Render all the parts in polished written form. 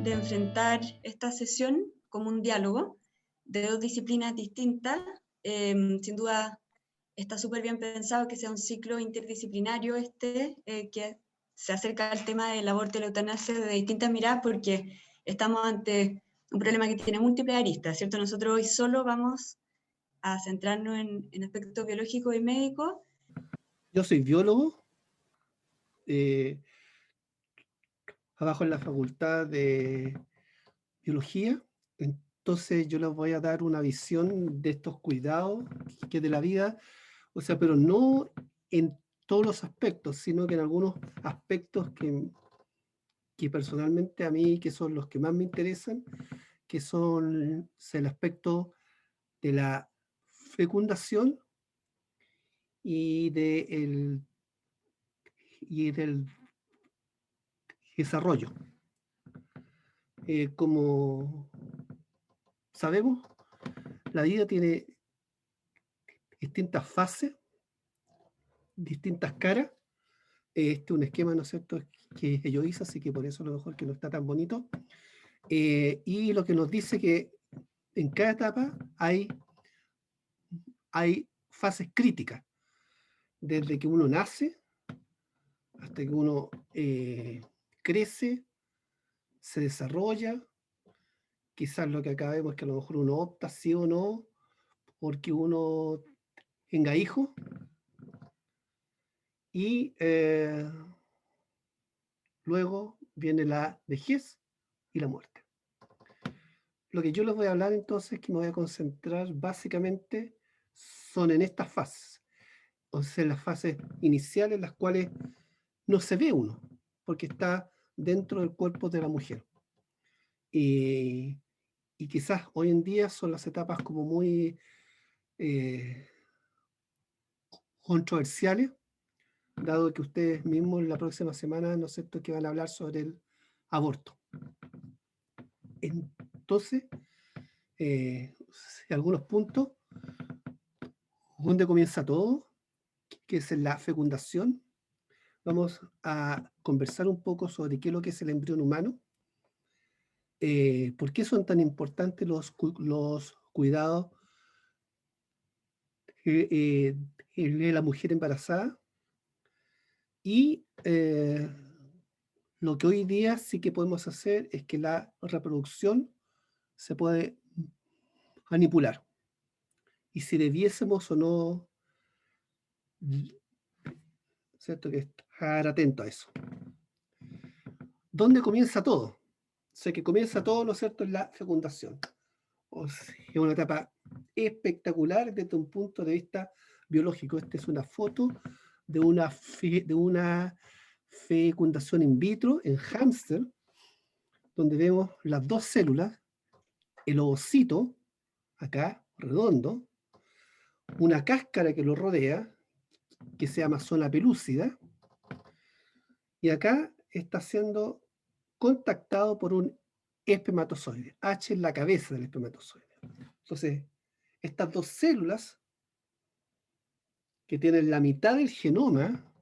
de enfrentar esta sesión como un diálogo de dos disciplinas distintas. Sin duda está súper bien pensado que sea un ciclo interdisciplinario que se acerca al tema del aborto y la eutanasia de distintas miradas, porque estamos ante un problema que tiene múltiples aristas, ¿cierto? Nosotros hoy solo vamos a centrarnos en aspectos biológicos y médicos. Yo soy biólogo, trabajo en la Facultad de Biología, entonces yo les voy a dar una visión de estos cuidados que de la vida, o sea, pero no en todos los aspectos, sino que en algunos aspectos que personalmente a mí, que son los que más me interesan, que son el aspecto de la fecundación y, y del desarrollo. Como sabemos, la vida tiene distintas fases, distintas caras. Este es un esquema, ¿no es cierto?, que yo hice, así que por eso a lo mejor que no está tan bonito. Y lo que nos dice que en cada etapa hay fases críticas, desde que uno nace hasta que uno crece, se desarrolla. Quizás lo que acá vemos es que a lo mejor uno opta sí o no, porque uno tenga hijos, y luego viene la vejez y la muerte. Lo que yo les voy a hablar entonces, que me voy a concentrar básicamente, son en estas fases, o sea, en las fases iniciales, en las cuales no se ve uno, porque está dentro del cuerpo de la mujer. Y quizás hoy en día son las etapas como muy controversiales, dado que ustedes mismos la próxima semana, ¿no es cierto?, que van a hablar sobre el aborto. Entonces, algunos puntos, ¿dónde comienza todo?, que es en la fecundación. Vamos a conversar un poco sobre qué es lo que es el embrión humano, por qué son tan importantes los cuidados de la mujer embarazada, y lo que hoy día sí que podemos hacer es que la reproducción se puede manipular, y si debiésemos o no, ¿cierto?, que estar atento a eso. ¿Dónde comienza todo? Sé que comienza todo, ¿no es cierto?, en la fecundación. O sea, es una etapa espectacular desde un punto de vista biológico. Esta es una foto de una fecundación in vitro en hámster, donde vemos las dos células, el ovocito, acá, redondo, una cáscara que lo rodea, que se llama zona pelúcida, y acá está siendo contactado por un espermatozoide. H es la cabeza del espermatozoide. Entonces, estas dos células, que tienen la mitad del genoma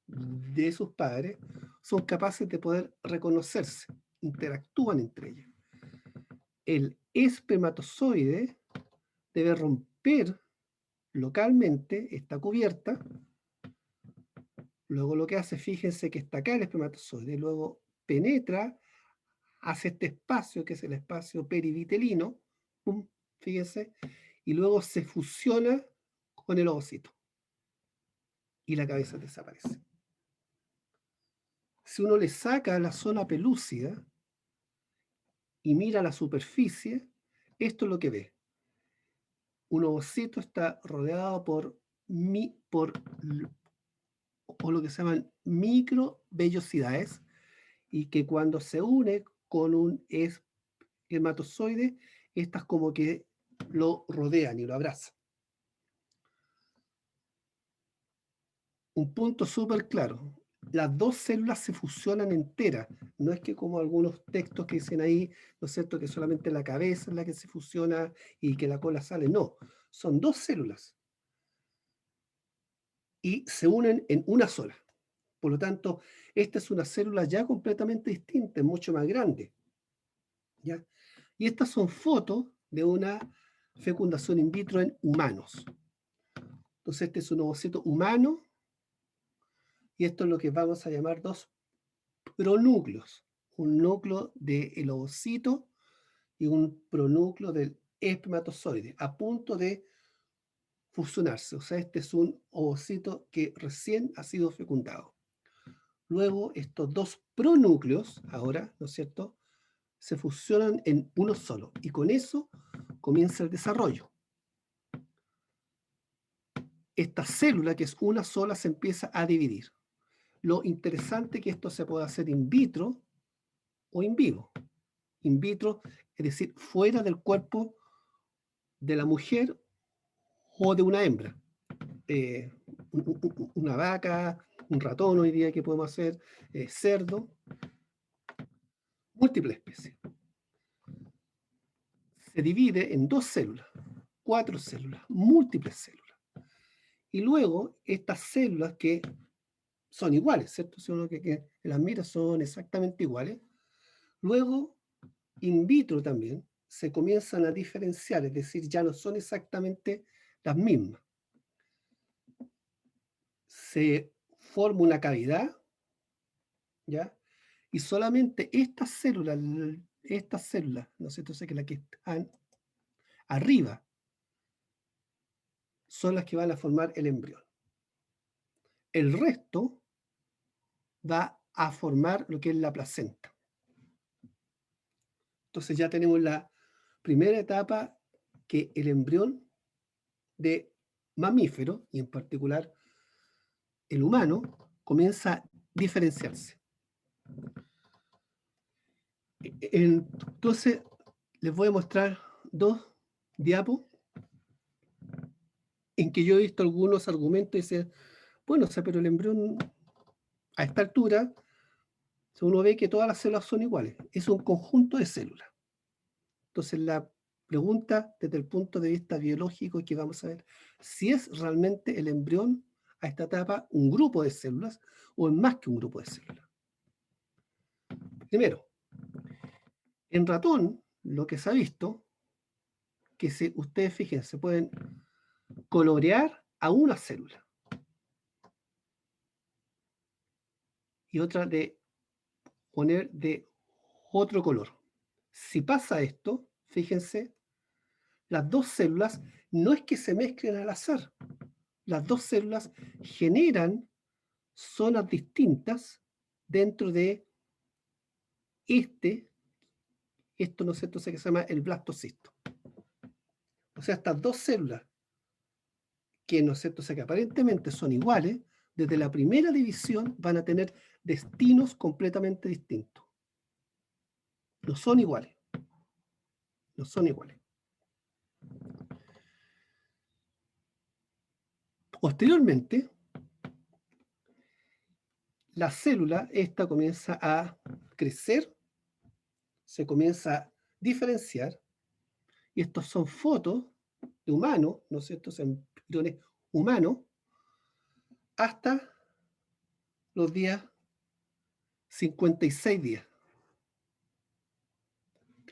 de sus padres, son capaces de poder reconocerse, interactúan entre ellas. El espermatozoide debe romper localmente esta cubierta. Luego lo que hace, fíjense que está acá el espermatozoide, luego penetra hacia este espacio, que es el espacio perivitelino, ¡pum!, fíjense, y luego se fusiona con el ovocito, y la cabeza desaparece. Si uno le saca la zona pelúcida y mira la superficie, esto es lo que ve. Un ovocito está rodeado por o lo que se llaman microvellosidades, y que cuando se une con un espermatozoide, estas como que lo rodean y lo abrazan. Un punto súper claro: las dos células se fusionan enteras. No es que como algunos textos que dicen ahí, ¿no es cierto?, que solamente la cabeza es la que se fusiona y que la cola sale. No, son dos células y se unen en una sola. Por lo tanto, esta es una célula ya completamente distinta, es mucho más grande. ¿ya? Y estas son fotos de una fecundación in vitro en humanos. Entonces, este es un ovocito humano y esto es lo que vamos a llamar dos pronúcleos. Un núcleo del ovocito y un pronúcleo del espermatozoide, a punto de fusionarse. O sea, este es un ovocito que recién ha sido fecundado. Luego, estos dos pronúcleos, ahora, ¿no es cierto?, se fusionan en uno solo. Y con eso comienza el desarrollo. Esta célula, que es una sola, se empieza a dividir. Lo interesante es que esto se puede hacer in vitro o in vivo. In vitro, es decir, fuera del cuerpo de la mujer o de una hembra. Una vaca, un ratón hoy día que podemos hacer, cerdo, múltiples especies. Se divide en dos células, 4 células, múltiples células. Y luego estas células que son iguales, ¿cierto? Si uno que las mira son exactamente iguales. Luego, in vitro también, se comienzan a diferenciar, es decir, ya no son exactamente las mismas. Se forma una cavidad, ¿ya? Y solamente estas células, ¿no sé? Entonces, que las que están arriba, son las que van a formar el embrión. El resto va a formar lo que es la placenta. Entonces ya tenemos la primera etapa, que el embrión de mamífero, y en particular el humano, comienza a diferenciarse. Entonces les voy a mostrar dos diapos en que yo he visto algunos argumentos y dicen, bueno, o sea, pero el embrión a esta altura, uno ve que todas las células son iguales, es un conjunto de células. Entonces la pregunta desde el punto de vista biológico que vamos a ver, si es realmente el embrión a esta etapa un grupo de células o es más que un grupo de células. Primero, en ratón lo que se ha visto, que si ustedes fíjense, se pueden colorear a una célula y otra de poner de otro color. Si pasa esto, fíjense, las dos células no es que se mezclen al azar, las dos células generan zonas distintas dentro de esto, ¿no es cierto?, que se llama el blastocisto. O sea, estas dos células que, ¿no es cierto?, que aparentemente son iguales, desde la primera división van a tener destinos completamente distintos. No son iguales. No son iguales. Posteriormente, la célula, esta comienza a crecer, se comienza a diferenciar, y estos son fotos de humanos, ¿no es cierto?, embriones humanos, hasta los días 56 días,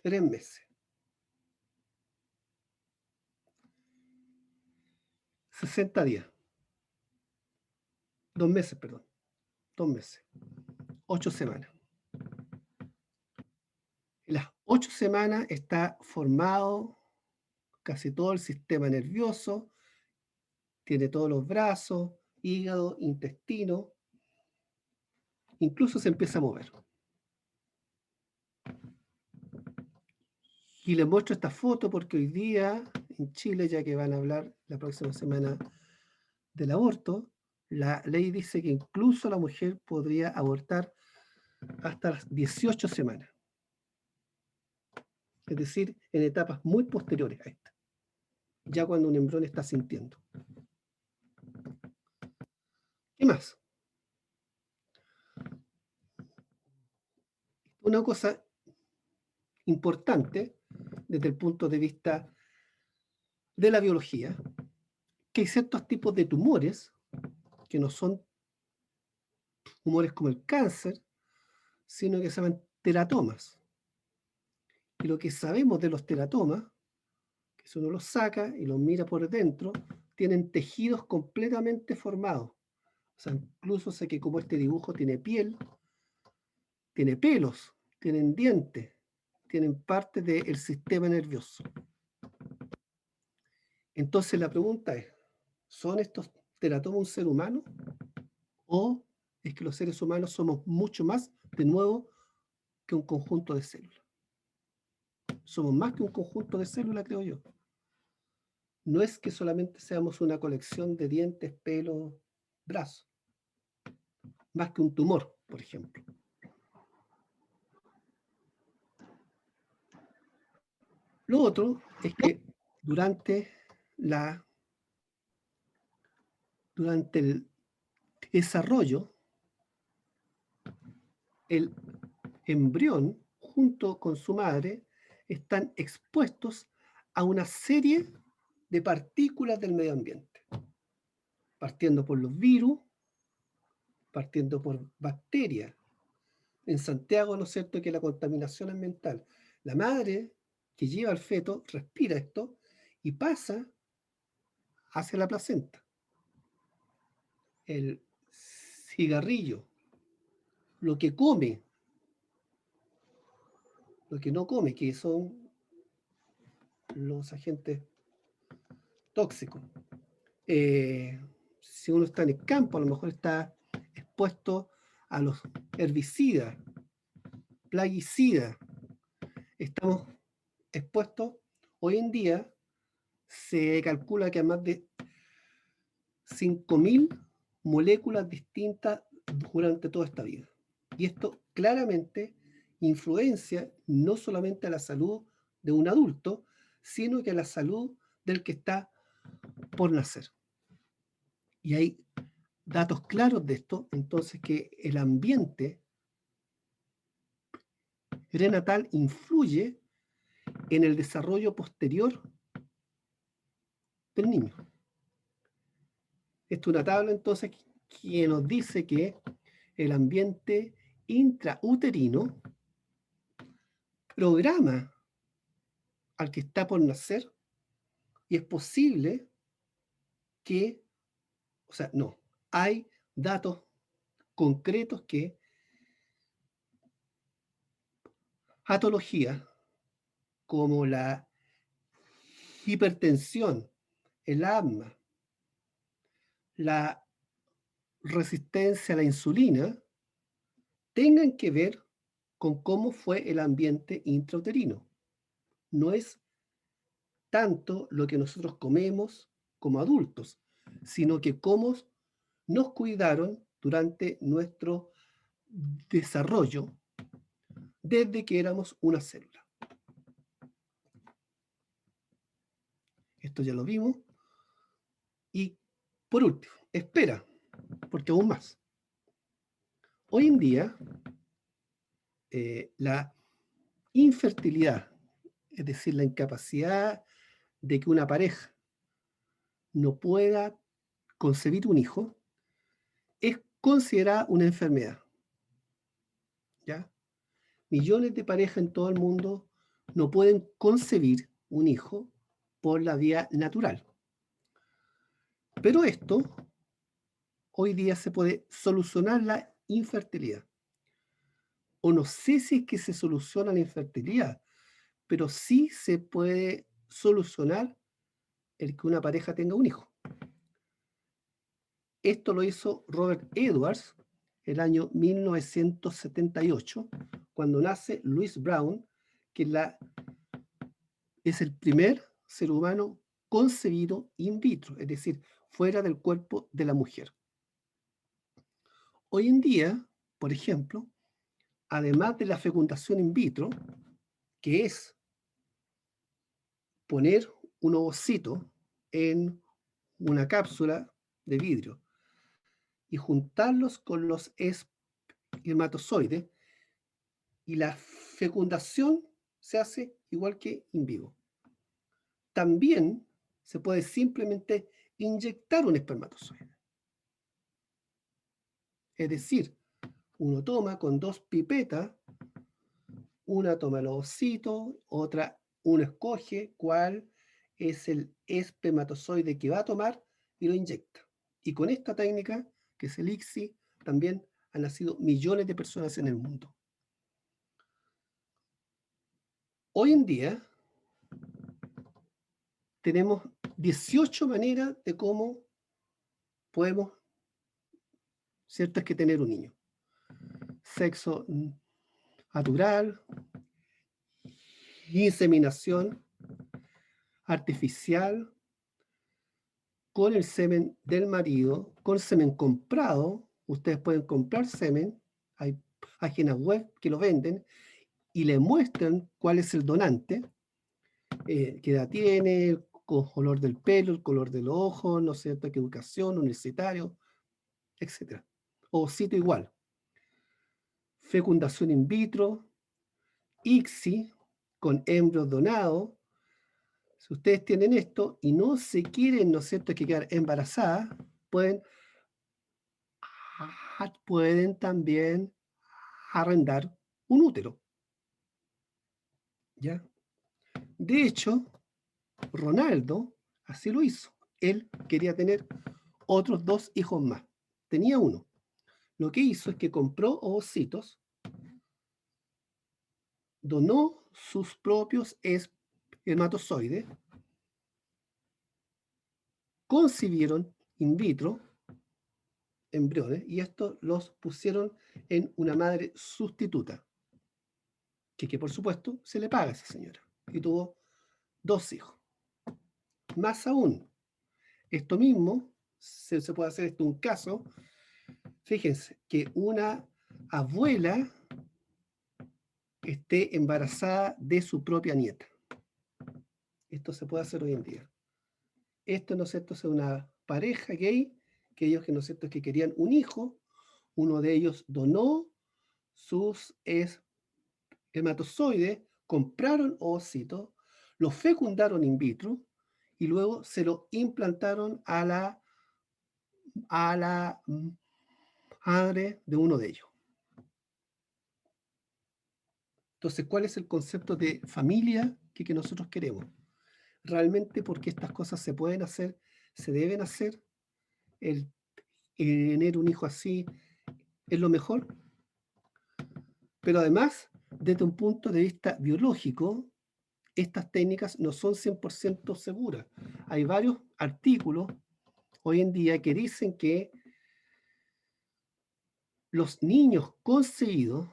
3 meses. 60 días. 2 meses, perdón. 2 meses. 8 semanas. En las 8 semanas está formado casi todo el sistema nervioso, tiene todos los brazos, hígado, intestino, incluso se empieza a mover. Y les muestro esta foto porque hoy día en Chile, ya que van a hablar la próxima semana del aborto, la ley dice que incluso la mujer podría abortar hasta las 18 semanas. Es decir, en etapas muy posteriores a esta, ya cuando un embrión está sintiendo. ¿Qué más? Una cosa importante desde el punto de vista de la biología, que hay ciertos tipos de tumores que no son tumores como el cáncer, sino que se llaman teratomas. Y lo que sabemos de los teratomas, que si uno los saca y los mira por dentro, tienen tejidos completamente formados. O sea, incluso sé que como este dibujo tiene piel, tiene pelos, tienen dientes, tienen parte del sistema nervioso. Entonces la pregunta es, ¿son estos teratomas un ser humano? ¿O es que los seres humanos somos mucho más, de nuevo, que un conjunto de células? Somos más que un conjunto de células, creo yo. No es que solamente seamos una colección de dientes, pelos, brazos, más que un tumor, por ejemplo. Lo otro es que durante el desarrollo, el embrión junto con su madre están expuestos a una serie de partículas del medio ambiente, partiendo por los virus, partiendo por bacterias. En Santiago, ¿no es cierto?, que la contaminación ambiental, la madre que lleva al feto respira esto y pasa hacia la placenta. El cigarrillo, lo que come, lo que no come, que son los agentes tóxicos. Si uno está en el campo, a lo mejor está expuesto a los herbicidas, plaguicidas. Estamos expuestos, hoy en día se calcula que a más de 5.000 moléculas distintas durante toda esta vida. Y esto claramente influencia no solamente a la salud de un adulto, sino que a la salud del que está por nacer. Y hay datos claros de esto, entonces, que el ambiente prenatal influye en el desarrollo posterior del niño. Esto es una tabla, entonces, que nos dice que el ambiente intrauterino programa al que está por nacer y es posible que, o sea, no, hay datos concretos que patologías como la hipertensión, el asma, la resistencia a la insulina, tengan que ver con cómo fue el ambiente intrauterino. No es tanto lo que nosotros comemos como adultos, sino que cómo nos cuidaron durante nuestro desarrollo desde que éramos una célula. Esto ya lo vimos. Y por último, espera, porque aún más. Hoy en día, la infertilidad, es decir, la incapacidad de que una pareja no pueda concebir un hijo, es considerada una enfermedad. ¿Ya? Millones de parejas en todo el mundo no pueden concebir un hijo por la vía natural. Pero esto, hoy día se puede solucionar la infertilidad. O no sé si es que se soluciona la infertilidad, pero sí se puede solucionar el que una pareja tenga un hijo. Esto lo hizo Robert Edwards el año 1978, cuando nace Louise Brown, que es el primer ser humano concebido in vitro, es decir, fuera del cuerpo de la mujer. Hoy en día, por ejemplo, además de la fecundación in vitro, que es poner un ovocito en una cápsula de vidrio y juntarlos con los espermatozoides, y la fecundación se hace igual que in vivo. También se puede simplemente inyectar un espermatozoide. Es decir, uno toma con 2 pipetas Una toma el ovocito, otra, uno escoge cuál es el espermatozoide que va a tomar y lo inyecta. Y con esta técnica, que es el ICSI, también han nacido millones de personas en el mundo. Hoy en día tenemos 18 maneras de cómo podemos, ¿cierto?, es que tener un niño. Sexo natural, inseminación artificial, con el semen del marido, con semen comprado. Ustedes pueden comprar semen, hay páginas web que lo venden y le muestran cuál es el donante, qué edad tiene, el color del pelo, el color de los ojos, no sé, qué educación, universitario, etc. Ovocito igual. Fecundación in vitro, ICSI, con embrios donados. Si ustedes tienen esto y no se quieren, ¿no es cierto?, que quedar embarazadas, pueden también arrendar un útero. ¿Ya? De hecho, Ronaldo así lo hizo. Él quería tener otros 2 hijos más. Tenía uno. Lo que hizo es que compró ovocitos, donó sus propios espermatozoides, concibieron in vitro embriones y estos los pusieron en una madre sustituta, que por supuesto se le paga a esa señora. Y tuvo 2 hijos. Más aún, esto mismo se puede hacer esto un caso. Fíjense que una abuela esté embarazada de su propia nieta. Esto se puede hacer hoy en día. Esto, ¿no es cierto?, es una pareja gay, que ellos, ¿no es cierto?, que querían un hijo. Uno de ellos donó sus espermatozoides, compraron ovocitos, los fecundaron in vitro y luego se lo implantaron a la madre de uno de ellos. Entonces, ¿cuál es el concepto de familia que nosotros queremos? Realmente, porque estas cosas se pueden hacer, se deben hacer, el tener un hijo así es lo mejor, pero además, desde un punto de vista biológico, estas técnicas no son 100% seguras. Hay varios artículos hoy en día que dicen que los niños concebidos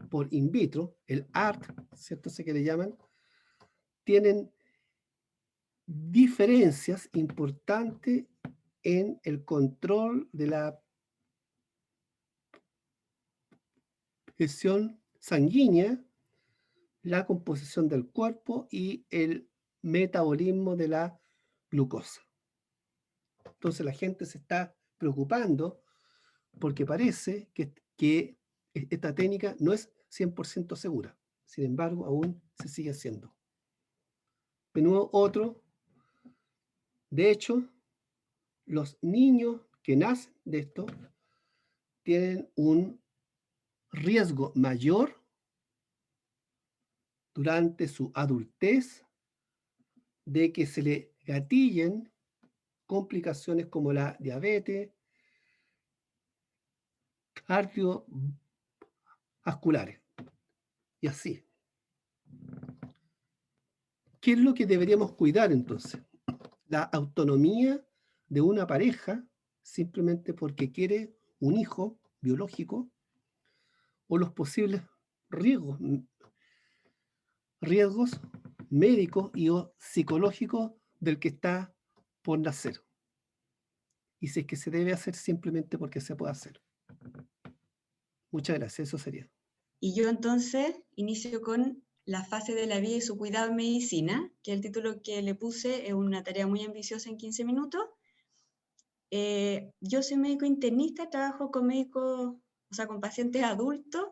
por in vitro, el ART, ¿cierto? Sé que le llaman, tienen diferencias importantes en el control de la presión sanguínea, la composición del cuerpo y el metabolismo de la glucosa. Entonces la gente se está preocupando porque parece que esta técnica no es 100% segura. Sin embargo, aún se sigue haciendo. De nuevo, de hecho, los niños que nacen de esto tienen un riesgo mayor durante su adultez de que se le gatillen complicaciones como la diabetes, cardiovasculares y así. ¿Qué es lo que deberíamos cuidar entonces? La autonomía de una pareja simplemente porque quiere un hijo biológico o los posibles riesgos médicos y o psicológicos del que está por nacer. Y si es que se debe hacer simplemente porque se puede hacer. Muchas gracias, eso sería. Y yo entonces inicio con la fase de la vida y su cuidado en medicina, que el título que le puse es una tarea muy ambiciosa en 15 minutos. Yo soy médico internista, trabajo con médicos, o sea, con pacientes adultos,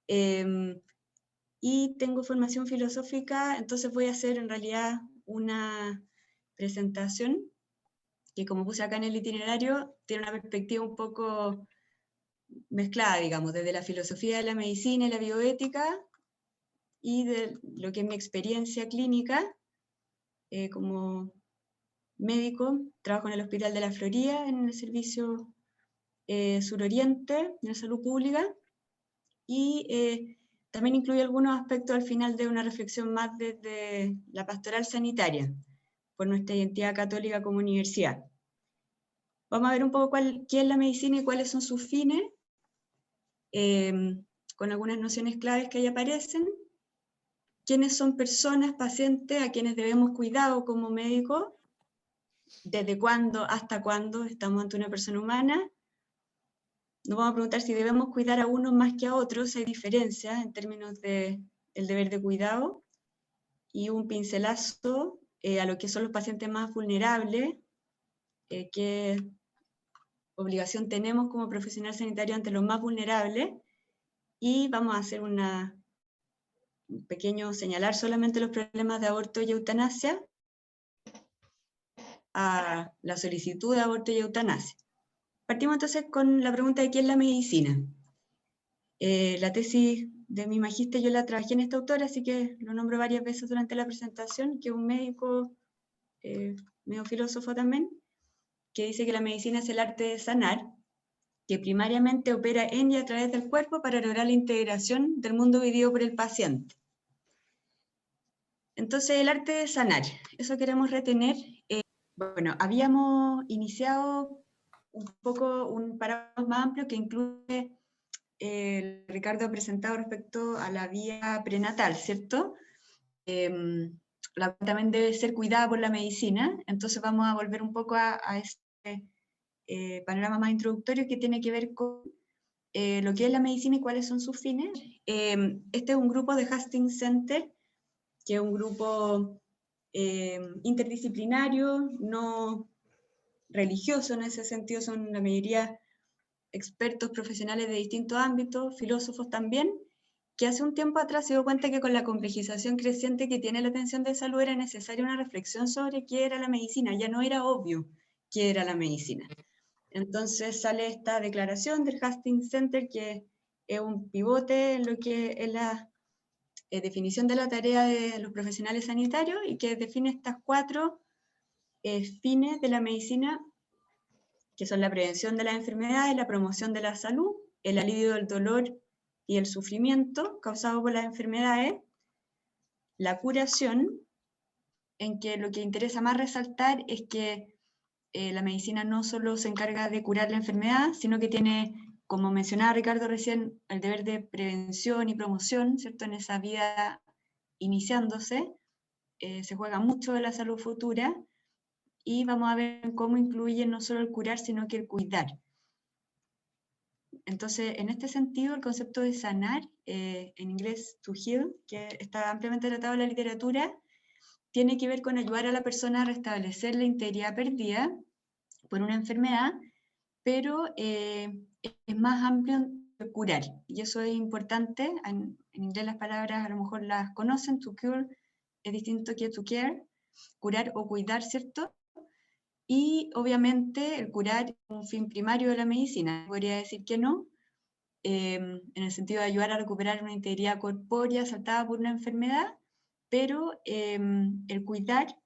y tengo formación filosófica, entonces voy a hacer en realidad una presentación que, como puse acá en el itinerario, tiene una perspectiva un poco mezclada, digamos, desde la filosofía de la medicina y la bioética, y de lo que es mi experiencia clínica como médico. Trabajo en el Hospital de la Florida, en el servicio suroriente de salud pública, y también incluye algunos aspectos al final de una reflexión más desde la pastoral sanitaria, por nuestra identidad católica como universidad. Vamos a ver un poco qué es la medicina y cuáles son sus fines, con algunas nociones claves que ahí aparecen. ¿Quiénes son personas, pacientes, a quienes debemos cuidado como médicos? ¿Desde cuándo hasta cuándo estamos ante una persona humana? Nos vamos a preguntar si debemos cuidar a unos más que a otros, hay diferencias en términos del deber de cuidado, y un pincelazo a lo que son los pacientes más vulnerables, qué obligación tenemos como profesional sanitario ante los más vulnerables, y vamos a hacer un pequeño señalar solamente los problemas de aborto y eutanasia, a la solicitud de aborto y eutanasia. Partimos entonces con la pregunta de qué es la medicina. La tesis de mi magíster yo la trabajé en esta autora, así que lo nombro varias veces durante la presentación, que es un médico, medio filósofo también, que dice que la medicina es el arte de sanar, que primariamente opera en y a través del cuerpo para lograr la integración del mundo vivido por el paciente. Entonces, el arte de sanar, eso queremos retener. Bueno, habíamos iniciado un poco un parámetro más amplio que incluye, Ricardo ha presentado respecto a la vía prenatal, ¿cierto? La también debe ser cuidada por la medicina, entonces vamos a volver un poco a este panorama más introductorio que tiene que ver con lo que es la medicina y cuáles son sus fines. Este es un grupo de Hastings Center, que es un grupo interdisciplinario, no religioso en ese sentido, son la mayoría expertos profesionales de distintos ámbitos, filósofos también, que hace un tiempo atrás se dio cuenta que con la complejización creciente que tiene la atención de salud era necesaria una reflexión sobre qué era la medicina, ya no era obvio qué era la medicina. Entonces sale esta declaración del Hastings Center, que es un pivote en lo que es la definición de la tarea de los profesionales sanitarios, y que define estas 4 fines de la medicina, que son la prevención de las enfermedades, la promoción de la salud, el alivio del dolor y el sufrimiento causado por las enfermedades, la curación, en que lo que interesa más resaltar es que la medicina no solo se encarga de curar la enfermedad, sino que tiene, como mencionaba Ricardo recién, el deber de prevención y promoción, ¿cierto? En esa vida iniciándose, se juega mucho de la salud futura, y vamos a ver cómo incluye no solo el curar, sino que el cuidar. Entonces, en este sentido, el concepto de sanar, en inglés to heal, que está ampliamente tratado en la literatura, tiene que ver con ayudar a la persona a restablecer la integridad perdida por una enfermedad, pero es más amplio que curar, y eso es importante. En inglés las palabras a lo mejor las conocen, to cure es distinto que to care, curar o cuidar, ¿cierto? Y obviamente el curar es un fin primario de la medicina, podría decir que no, en el sentido de ayudar a recuperar una integridad corpórea asaltada por una enfermedad, pero el cuidar,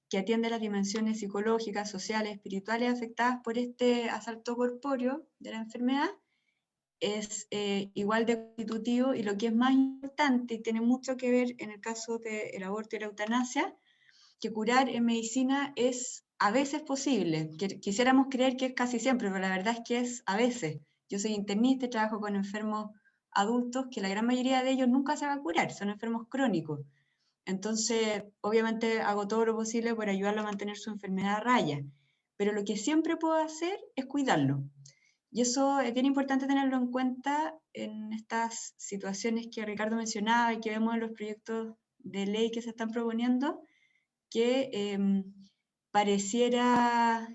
que atiende las dimensiones psicológicas, sociales, espirituales afectadas por este asalto corpóreo de la enfermedad, es igual de constitutivo, y lo que es más importante, y tiene mucho que ver en el caso del aborto y la eutanasia, que curar en medicina es a veces posible. Quisiéramos creer que es casi siempre, pero la verdad es que es a veces. Yo soy internista y trabajo con enfermos adultos que la gran mayoría de ellos nunca se va a curar, son enfermos crónicos. Entonces, obviamente hago todo lo posible por ayudarlo a mantener su enfermedad a raya, pero lo que siempre puedo hacer es cuidarlo. Y eso es bien importante tenerlo en cuenta en estas situaciones que Ricardo mencionaba y que vemos en los proyectos de ley que se están proponiendo, que pareciera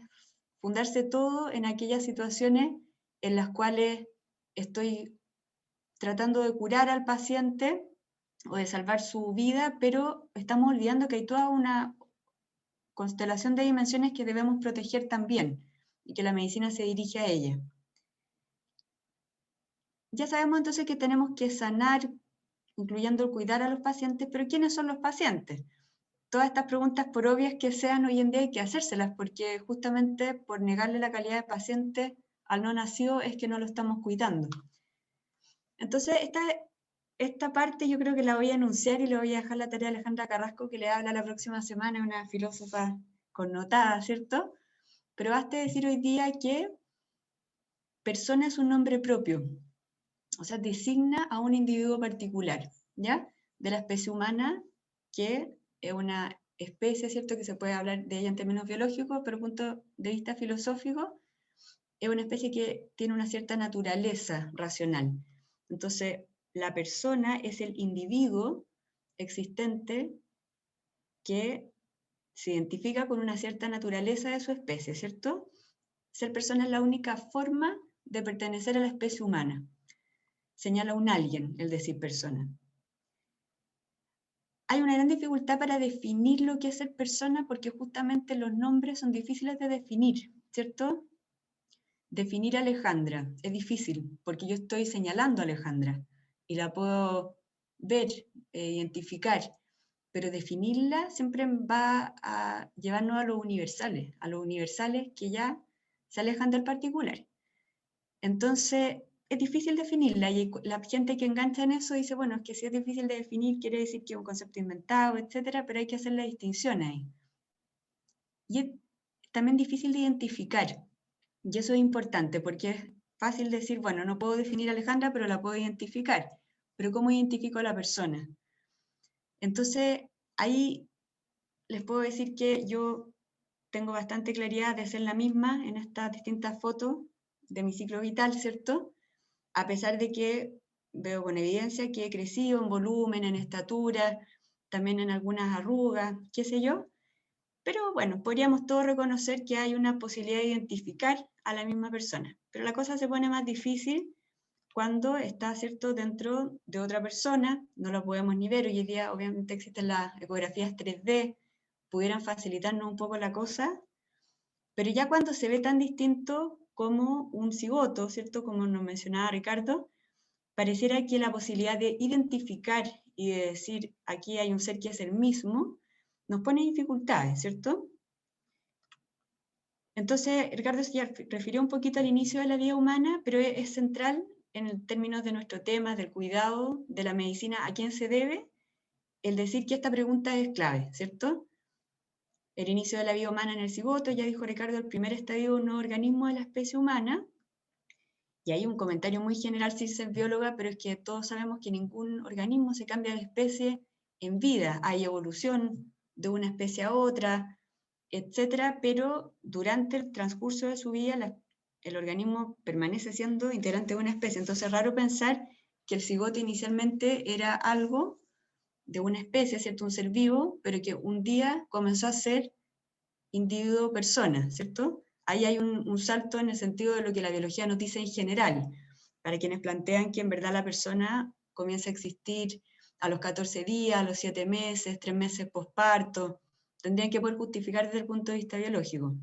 fundarse todo en aquellas situaciones en las cuales estoy tratando de curar al paciente o de salvar su vida, pero estamos olvidando que hay toda una constelación de dimensiones que debemos proteger también, y que la medicina se dirige a ella. ya sabemos entonces que tenemos que sanar, incluyendo el cuidar a los pacientes, pero ¿quiénes son los pacientes? Todas estas preguntas, por obvias que sean hoy en día, hay que hacérselas, porque justamente por negarle la calidad de paciente al no nacido es que no lo estamos cuidando. Entonces, esta parte yo creo que la voy a anunciar y le voy a dejar la tarea a Alejandra Carrasco, que le habla la próxima semana, una filósofa connotada, ¿cierto? Pero basta decir hoy día que persona es un nombre propio, o sea, designa a un individuo particular, ¿ya? De la especie humana, que es una especie, ¿cierto? Que se puede hablar de ella en términos biológicos, pero desde el punto de vista filosófico, es una especie que tiene una cierta naturaleza racional. Entonces, la persona es el individuo existente que se identifica con una cierta naturaleza de su especie, ¿cierto? Ser persona es la única forma de pertenecer a la especie humana. Señala un alguien el decir persona. Hay una gran dificultad para definir lo que es ser persona porque justamente los nombres son difíciles de definir, ¿cierto? Definir a Alejandra es difícil porque yo estoy señalando a Alejandra y la puedo ver, identificar, pero definirla siempre va a llevarnos a los universales que ya se alejan del particular. Entonces, es difícil definirla y la gente que engancha en eso dice, bueno, es que si es difícil de definir quiere decir que es un concepto inventado, etcétera, pero hay que hacer la distinción ahí. Y es también difícil de identificar, y eso es importante porque es fácil decir, bueno, no puedo definir a Alejandra, pero la puedo identificar. Pero ¿cómo identifico a la persona? Entonces, ahí les puedo decir que yo tengo bastante claridad de ser la misma en estas distintas fotos de mi ciclo vital, ¿cierto? A pesar de que veo con evidencia que he crecido en volumen, en estatura, también en algunas arrugas, qué sé yo. Pero bueno, podríamos todos reconocer que hay una posibilidad de identificar a la misma persona. Pero la cosa se pone más difícil cuando está, ¿cierto?, dentro de otra persona, no lo podemos ni ver. Hoy en día obviamente existen las ecografías 3D, pudieran facilitarnos un poco la cosa, pero ya cuando se ve tan distinto como un cigoto, ¿cierto?, como nos mencionaba Ricardo, pareciera que la posibilidad de identificar y de decir aquí hay un ser que es el mismo, nos pone dificultades, ¿cierto? Entonces, Ricardo ya refirió un poquito al inicio de la vida humana, pero es central en términos de nuestro tema, del cuidado, de la medicina, a quién se debe, el decir que esta pregunta es clave, ¿cierto? El inicio de la vida humana en el cigoto, ya dijo Ricardo, el primer estadio de un nuevo organismo de la especie humana, y hay un comentario muy general si es bióloga, pero es que todos sabemos que ningún organismo se cambia de especie en vida, hay evolución de una especie a otra, etcétera, pero durante el transcurso de su vida el organismo permanece siendo integrante de una especie. Entonces es raro pensar que el cigoto inicialmente era algo de una especie, ¿cierto? Un ser vivo, pero que un día comenzó a ser individuo-persona, ¿cierto? Ahí hay un salto en el sentido de lo que la biología nos dice en general, para quienes plantean que en verdad la persona comienza a existir a los 14 días, a los 7 meses, 3 meses posparto, tendrían que poder justificar desde el punto de vista biológico.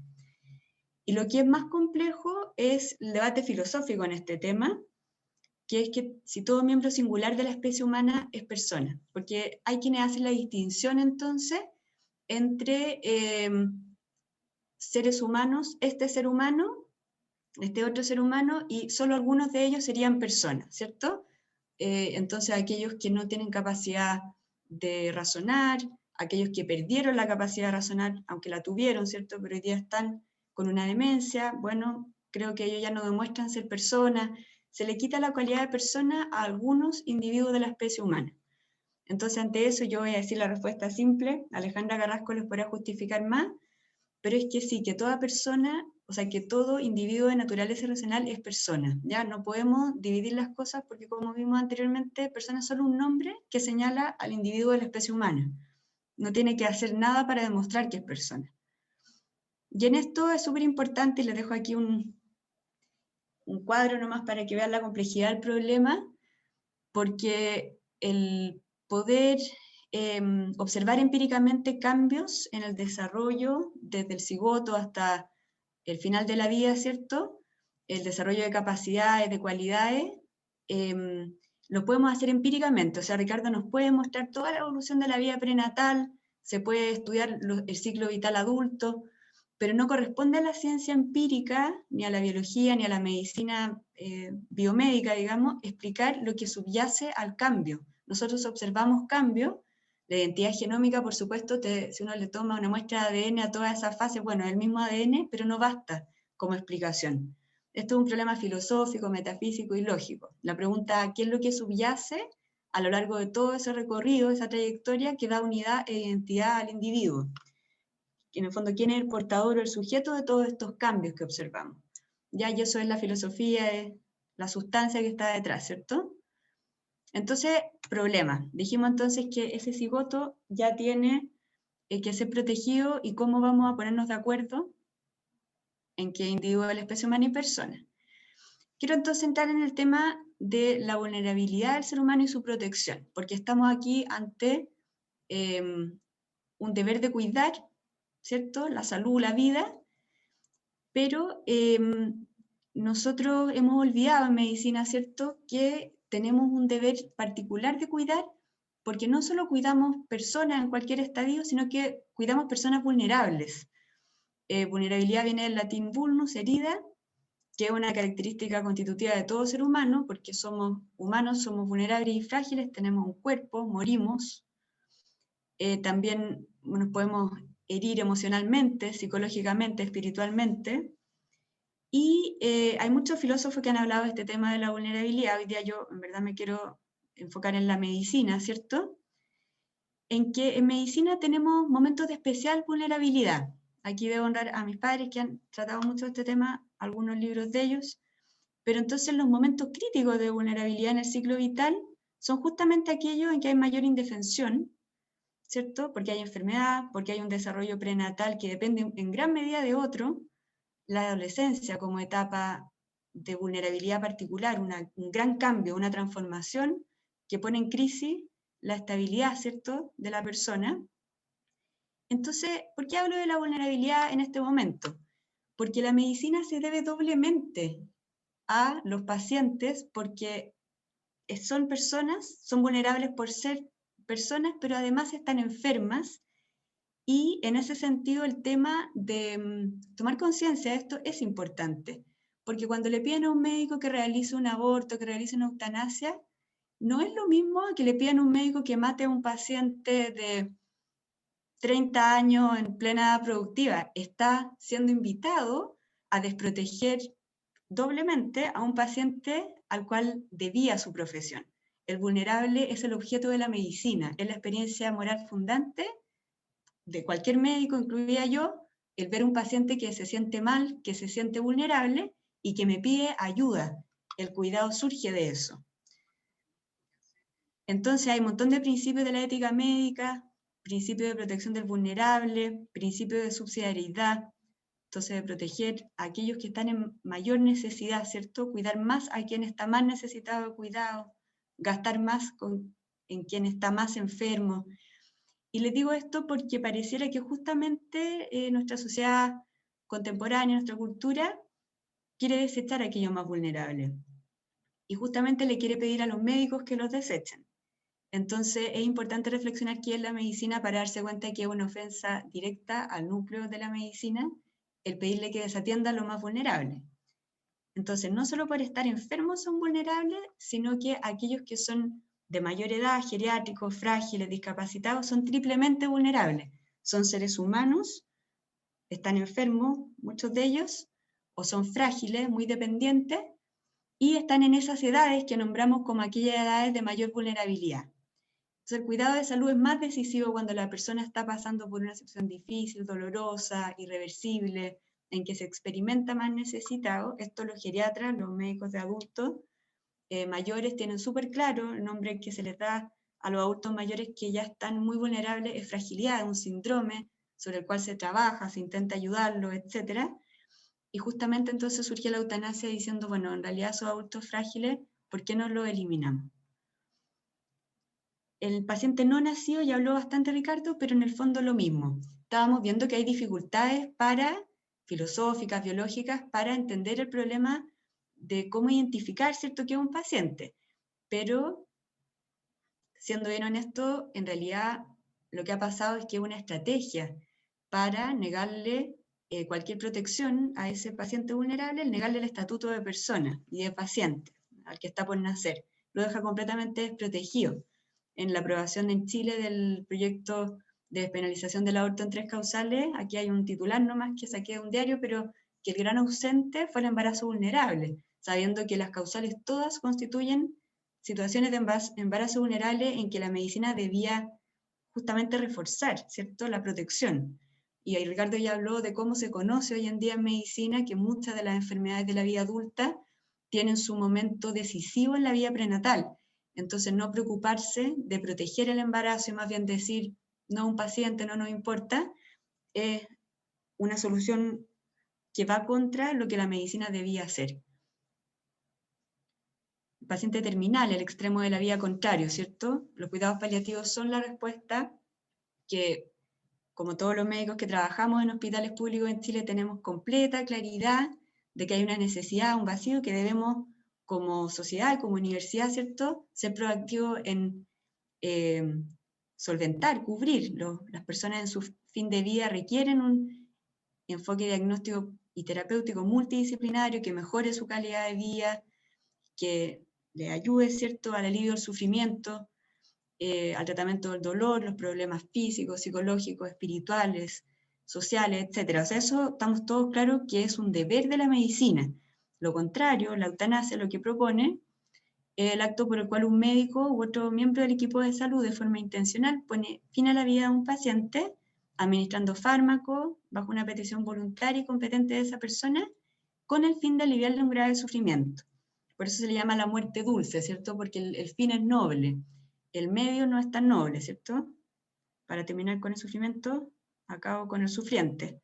Y lo que es más complejo es el debate filosófico en este tema, que es que si todo miembro singular de la especie humana es persona, porque hay quienes hacen la distinción entonces entre seres humanos, este ser humano, este otro ser humano, y solo algunos de ellos serían personas, ¿cierto? Entonces aquellos que no tienen capacidad de razonar, aquellos que perdieron la capacidad de razonar, aunque la tuvieron, ¿cierto? Pero hoy día están con una demencia, bueno, creo que ellos ya no demuestran ser personas, se le quita la cualidad de persona a algunos individuos de la especie humana. Entonces ante eso yo voy a decir la respuesta simple, Alejandra Carrasco les podrá justificar más, pero es que sí, que toda persona, o sea, que todo individuo de naturaleza racional es persona, ¿ya? No podemos dividir las cosas porque, como vimos anteriormente, persona es solo un nombre que señala al individuo de la especie humana. No tiene que hacer nada para demostrar que es persona. Y en esto es súper importante, y les dejo aquí un cuadro nomás para que vean la complejidad del problema, porque el poder observar empíricamente cambios en el desarrollo desde el cigoto hasta el final de la vida, ¿cierto? El desarrollo de capacidades, de cualidades, lo podemos hacer empíricamente, o sea, Ricardo nos puede mostrar toda la evolución de la vida prenatal, se puede estudiar el ciclo vital adulto, pero no corresponde a la ciencia empírica, ni a la biología, ni a la medicina biomédica, digamos, explicar lo que subyace al cambio. Nosotros observamos cambios, la identidad genómica, por supuesto, si uno le toma una muestra de ADN a toda esa fase, bueno, es el mismo ADN, pero no basta como explicación. Esto es un problema filosófico, metafísico y lógico. La pregunta, ¿qué es lo que subyace a lo largo de todo ese recorrido, esa trayectoria que da unidad e identidad al individuo? En el fondo, ¿quién es el portador o el sujeto de todos estos cambios que observamos? Ya, y eso es la filosofía, es la sustancia que está detrás, ¿cierto? Entonces, problema. Dijimos entonces que ese cigoto ya tiene que ser protegido, y cómo vamos a ponernos de acuerdo en qué individuo de la especie humana y persona. Quiero entonces entrar en el tema de la vulnerabilidad del ser humano y su protección, porque estamos aquí ante un deber de cuidar, ¿cierto?, la salud, la vida, pero nosotros hemos olvidado en medicina, ¿cierto?, que tenemos un deber particular de cuidar, porque no solo cuidamos personas en cualquier estadio, sino que cuidamos personas vulnerables. Vulnerabilidad viene del latín vulnus, herida, que es una característica constitutiva de todo ser humano, porque somos humanos, somos vulnerables y frágiles, tenemos un cuerpo, morimos, también nos podemos herir emocionalmente, psicológicamente, espiritualmente, y hay muchos filósofos que han hablado de este tema de la vulnerabilidad. Hoy día yo en verdad me quiero enfocar en la medicina, ¿cierto? En que en medicina tenemos momentos de especial vulnerabilidad. Aquí debo honrar a mis padres que han tratado mucho este tema, algunos libros de ellos, pero entonces los momentos críticos de vulnerabilidad en el ciclo vital son justamente aquellos en que hay mayor indefensión, ¿cierto? Porque hay enfermedad, porque hay un desarrollo prenatal que depende en gran medida de otro, la adolescencia como etapa de vulnerabilidad particular, un gran cambio, una transformación que pone en crisis la estabilidad, ¿cierto?, de la persona. Entonces, ¿por qué hablo de la vulnerabilidad en este momento? Porque la medicina se debe doblemente a los pacientes, porque son personas, son vulnerables por ser personas, pero además están enfermas, y en ese sentido el tema de tomar conciencia de esto es importante, porque cuando le piden a un médico que realice un aborto, que realice una eutanasia, no es lo mismo que le pidan a un médico que mate a un paciente de 30 años en plena edad productiva. Está siendo invitado a desproteger doblemente a un paciente al cual debía su profesión. El vulnerable es el objeto de la medicina, es la experiencia moral fundante de cualquier médico, incluida yo, el ver un paciente que se siente mal, que se siente vulnerable y que me pide ayuda. El cuidado surge de eso. Entonces hay un montón de principios de la ética médica, principio de protección del vulnerable, principio de subsidiariedad, entonces de proteger a aquellos que están en mayor necesidad, ¿cierto? Cuidar más a quien está más necesitado de cuidado, gastar más en quien está más enfermo. Y les digo esto porque pareciera que justamente nuestra sociedad contemporánea, nuestra cultura, quiere desechar a aquellos más vulnerables. Y justamente le quiere pedir a los médicos que los desechen. Entonces es importante reflexionar qué es la medicina para darse cuenta de que es una ofensa directa al núcleo de la medicina el pedirle que desatienda a los más vulnerables. Entonces no solo por estar enfermos son vulnerables, sino que aquellos que son de mayor edad, geriátricos, frágiles, discapacitados, son triplemente vulnerables. Son seres humanos, están enfermos, muchos de ellos, o son frágiles, muy dependientes, y están en esas edades que nombramos como aquellas edades de mayor vulnerabilidad. Entonces, el cuidado de salud es más decisivo cuando la persona está pasando por una situación difícil, dolorosa, irreversible, en que se experimenta más necesitado. Esto los geriatras, los médicos de adultos mayores tienen súper claro. El nombre que se les da a los adultos mayores que ya están muy vulnerables es fragilidad, es un síndrome sobre el cual se trabaja, se intenta ayudarlos, etc. Y justamente entonces surge la eutanasia diciendo, bueno, en realidad esos adultos frágiles, ¿por qué no los eliminamos? El paciente no nació, ya habló bastante Ricardo, pero en el fondo lo mismo. Estábamos viendo que hay dificultades filosóficas, biológicas, para entender el problema de cómo identificar, ¿cierto?, que es un paciente. Pero, siendo bien honesto, en realidad lo que ha pasado es que es una estrategia para negarle cualquier protección a ese paciente vulnerable, el negarle el estatuto de persona y de paciente al que está por nacer. Lo deja completamente desprotegido. En la aprobación en Chile del proyecto de despenalización del aborto en 3 causales, aquí hay un titular nomás que saqué de un diario, pero que el gran ausente fue el embarazo vulnerable, sabiendo que las causales todas constituyen situaciones de embarazo vulnerable en que la medicina debía justamente reforzar, ¿cierto?, la protección. Y ahí Ricardo ya habló de cómo se conoce hoy en día en medicina que muchas de las enfermedades de la vida adulta tienen su momento decisivo en la vida prenatal. Entonces, no preocuparse de proteger el embarazo y más bien decir, no, un paciente no nos importa, es una solución que va contra lo que la medicina debía hacer. Paciente terminal, el extremo de la vía contrario, ¿cierto? Los cuidados paliativos son la respuesta que, como todos los médicos que trabajamos en hospitales públicos en Chile, tenemos completa claridad de que hay una necesidad, un vacío que debemos, como sociedad y como universidad, ¿cierto?, ser proactivos en solventar, cubrir. Las personas en su fin de vida requieren un enfoque diagnóstico y terapéutico multidisciplinario que mejore su calidad de vida, que le ayude, ¿cierto?, al alivio del sufrimiento, al tratamiento del dolor, los problemas físicos, psicológicos, espirituales, sociales, etc. O sea, eso estamos todos claros que es un deber de la medicina. Lo contrario, la eutanasia lo que propone es el acto por el cual un médico u otro miembro del equipo de salud de forma intencional pone fin a la vida de un paciente administrando fármacos bajo una petición voluntaria y competente de esa persona con el fin de aliviarle un grave sufrimiento. Por eso se le llama la muerte dulce, ¿cierto? Porque el fin es noble. El medio no es tan noble, ¿cierto? Para terminar con el sufrimiento, acabo con el sufriente.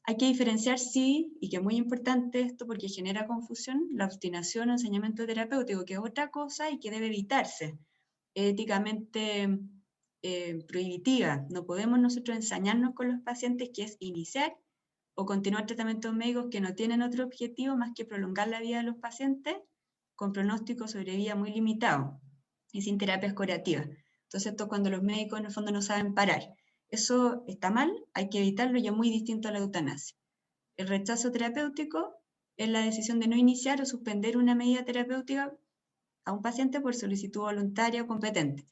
Hay que diferenciar, sí, y que es muy importante esto porque genera confusión, la obstinación o ensañamiento terapéutico, que es otra cosa y que debe evitarse. Éticamente prohibitiva. No podemos nosotros ensañarnos con los pacientes, que es iniciar o continuar tratamientos médicos que no tienen otro objetivo más que prolongar la vida de los pacientes con pronóstico sobre vida muy limitado y sin terapias curativas. Entonces, esto es cuando los médicos en el fondo no saben parar. Eso está mal, hay que evitarlo y es muy distinto a la eutanasia. El rechazo terapéutico es la decisión de no iniciar o suspender una medida terapéutica a un paciente por solicitud voluntaria o competente.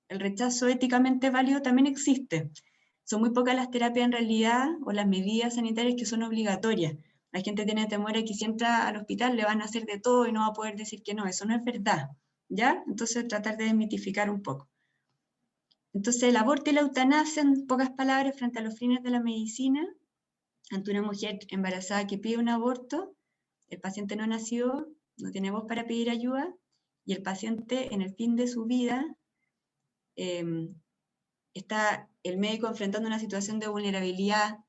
El rechazo éticamente válido también existe. Son muy pocas las terapias en realidad o las medidas sanitarias que son obligatorias. La gente tiene temor a que si entra al hospital le van a hacer de todo y no va a poder decir que no. Eso no es verdad, ¿ya? Entonces tratar de desmitificar un poco. Entonces el aborto y la eutanasia, en pocas palabras, frente a los fines de la medicina, ante una mujer embarazada que pide un aborto, el paciente no nació, no tiene voz para pedir ayuda, y el paciente en el fin de su vida está el médico enfrentando una situación de vulnerabilidad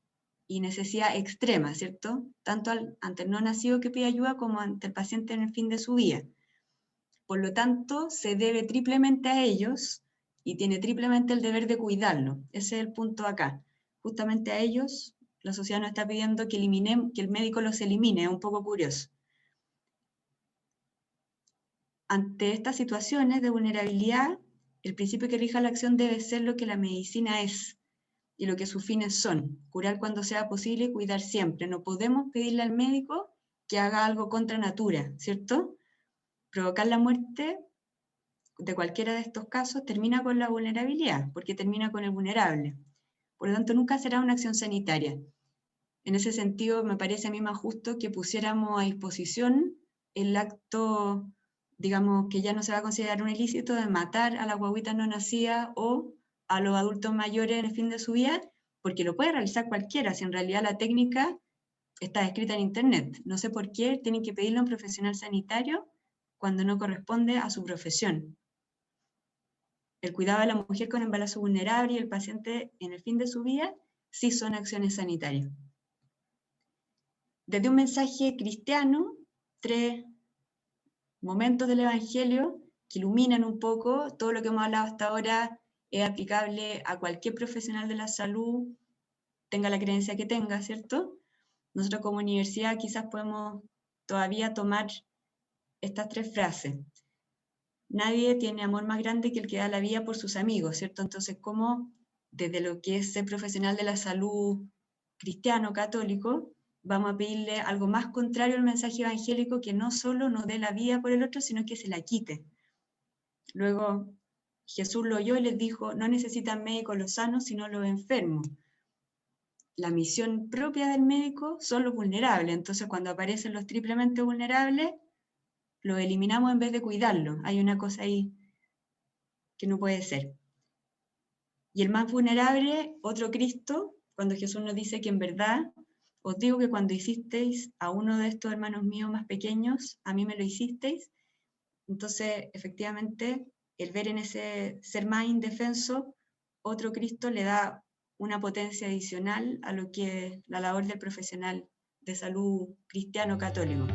y necesidad extrema, ¿cierto? Tanto ante el no nacido que pide ayuda como ante el paciente en el fin de su vida. Por lo tanto, se debe triplemente a ellos y tiene triplemente el deber de cuidarlo. Ese es el punto acá. Justamente a ellos, la sociedad nos está pidiendo que el médico los elimine, es un poco curioso. Ante estas situaciones de vulnerabilidad, el principio que rija la acción debe ser lo que la medicina es y lo que sus fines son. Curar cuando sea posible y cuidar siempre. No podemos pedirle al médico que haga algo contra natura, ¿cierto? Provocar la muerte de cualquiera de estos casos termina con la vulnerabilidad, porque termina con el vulnerable. Por lo tanto, nunca será una acción sanitaria. En ese sentido, me parece a mí más justo que pusiéramos a disposición el acto, digamos, que ya no se va a considerar un ilícito de matar a la guaguita no nacida o a los adultos mayores en el fin de su vida, porque lo puede realizar cualquiera, si en realidad la técnica está escrita en internet. No sé por qué tienen que pedirle a un profesional sanitario cuando no corresponde a su profesión. El cuidado de la mujer con embarazo vulnerable y el paciente en el fin de su vida sí son acciones sanitarias. Desde un mensaje cristiano, 3 momentos del Evangelio que iluminan un poco todo lo que hemos hablado hasta ahora, es aplicable a cualquier profesional de la salud, tenga la creencia que tenga, ¿cierto? Nosotros como universidad quizás podemos todavía tomar estas 3 frases. Nadie tiene amor más grande que el que da la vida por sus amigos, ¿cierto? Entonces, ¿cómo desde lo que es ser profesional de la salud cristiano, católico, vamos a pedirle algo más contrario al mensaje evangélico, que no solo nos dé la vida por el otro, sino que se la quite? Luego, Jesús lo oyó y les dijo, no necesitan médicos los sanos, sino los enfermos. La misión propia del médico son los vulnerables, entonces cuando aparecen los triplemente vulnerables, los eliminamos en vez de cuidarlos. Hay una cosa ahí que no puede ser. Y el más vulnerable, otro Cristo, cuando Jesús nos dice que en verdad, os digo que cuando hicisteis a uno de estos hermanos míos más pequeños, a mí me lo hicisteis. Entonces, efectivamente, el ver en ese ser más indefenso, otro Cristo le da una potencia adicional a lo que es la labor del profesional de salud cristiano católico.